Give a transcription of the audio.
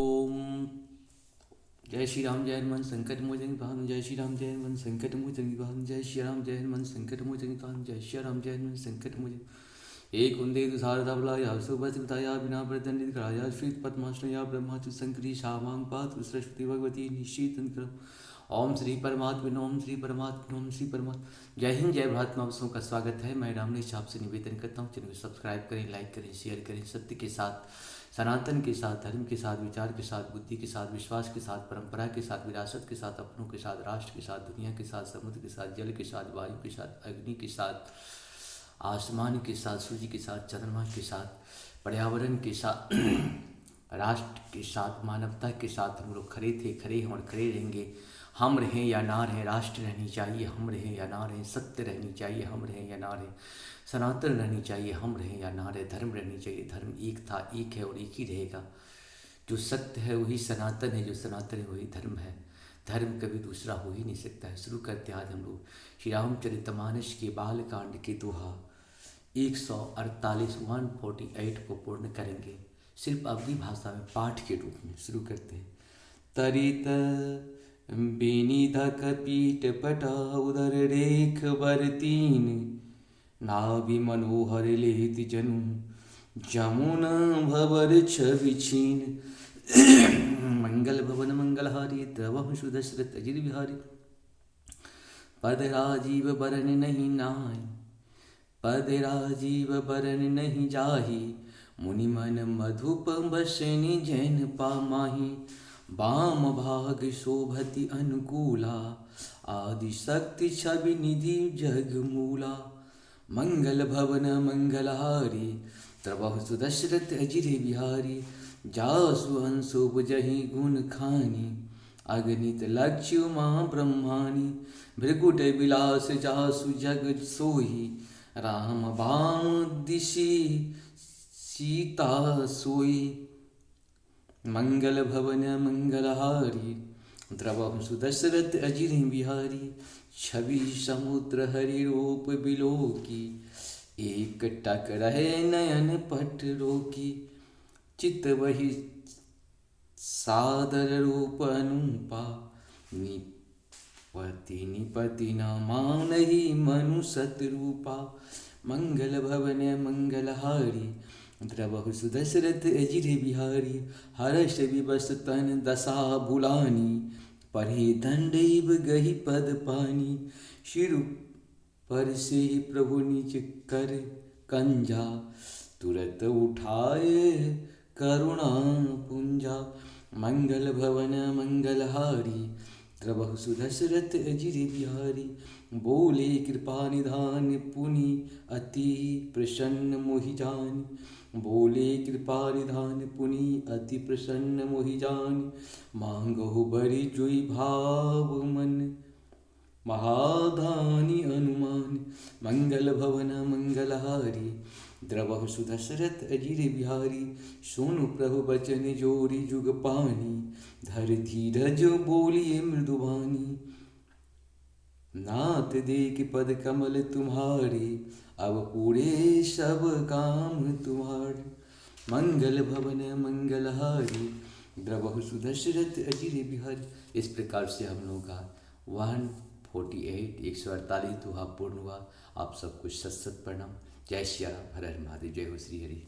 ओम जय श्री राम जय हनुमान संकट मोचन निवारण जय श्री राम जय हनुमान संकट मोचन निवारण जय श्री राम जय हनुमान संकट मोचन निवारण जय श्री राम जय हनुमान संकट मोचन एक कुंदे तुषारधवलाया सुभद्रताया बिना प्रदंडित कराया श्रीत पद्माश्रया ब्रह्माचु संकरी शामांग पात्र सरस्वती भगवती निश्चित ओम श्री परमात्मा ओम श्री परमात्मा ओम श्री परमात्मा। जय हिंद जय भारत में आप सबका स्वागत है। मैं रामनेश आपसे निवेदन करता हूँ, चैनल को सब्सक्राइब करें, लाइक करें, शेयर करें। सत्य के साथ, सनातन के साथ, धर्म के साथ, विचार के साथ, बुद्धि के साथ, विश्वास के साथ, परंपरा के साथ, विरासत के साथ, अपनों के साथ, राष्ट्र के साथ, दुनिया के साथ, समुद्र के साथ, जल के साथ, वायु के साथ, अग्नि के साथ, आसमान के साथ, सूर्य के साथ, चंद्रमा के साथ, पर्यावरण के साथ, राष्ट्र के साथ, मानवता के साथ हम लोग खड़े थे, खड़े हैं और खड़े रहेंगे। हम रहें या ना रहें, राष्ट्र रहनी चाहिए, हम रहें या ना रहें, सत्य रहनी चाहिए, हम रहें या ना रहें, सनातन रहनी चाहिए, हम रहें या ना रहें, धर्म रहनी चाहिए। धर्म एक था, एक है और एक ही रहेगा। जो सत्य है वही सनातन है, जो सनातन है वही धर्म है। धर्म कभी दूसरा हो ही नहीं सकता है। शुरू करते आज हम लोग श्री रामचरितमानस के बाल कांड के दोहा 148 148 को पूर्ण करेंगे, सिर्फ अवधी भाषा में पाठ के रूप में। शुरू करते हैं। तरित बेनिधक पीठ पटा उदर रेख बरतीन नाभि मनोहर लेत जनु जमुना भवर छवि छीन मंगल भवन मंगलहारी द्रवह सुदशरथ अजिर बिहारी पद राजीव बरन नहीं नाय पद राजीव बरन नहीं जाही मुनि मन मधुप बसनि जैन पामाही वाम भाग शोभति अनुकूला आदि शक्ति छवि निधि जगमूला मंगल भवन मंगलहारी त्रवहु सुदशरथ अजिरे बिहारी जासु हंसो बुझहि गुण खानी अगणित लक्ष्य माँ ब्रह्मानी भृगुट विलास जासु जग सोही राम वाम दिशि सीता सोई मंगल भवन मंगलहारी द्रवहु सुदशरथ अजिर बिहारी छवि समुद्र हरि रूप बिलोकी एक टक रहे नयन पट रोकी चित वही सादर रूप अनुपा निपति निपति न मानहि मनु सतरूपा मंगल भवन मंगलहारी द्रवहु सुदशरथ अजिर बिहारी हर्ष विवश तन दशा बुलानी पढ़े दंडैव गहि पद पानी शिरु पर से ही प्रभु नीच कर कंजा तुरत उठाए करुणा पुंजा मंगल भवन मंगलहारी द्रवहु सुदशरथ अजिर बिहारी बोले कृपा निधान पुनि अति प्रसन्न मोहि जान बोले कृपा निधान पुनि अति प्रसन्न मोहि जान मांगहु बरि जुई भाव मन महादानी अनुमान मंगल भवन मंगलहारी द्रवहु सुदशरथ अजिर बिहारी सोनु प्रभु बचन जोरी जुग पानी धर धीरज बोलिए मृदुवानी नाथ देख पद कमल तुम्हारे अब पूरे सब काम तुम्हारे मंगल भवन मंगलहारी द्रवहु सुदशरथ अजिर बिहारी। इस प्रकार से हम लोग का 148 दोहा पूर्ण हुआ। आप सबको सत सत प्रणाम। जय श्री राम, हर हर महादेव, जय हो श्री हरि।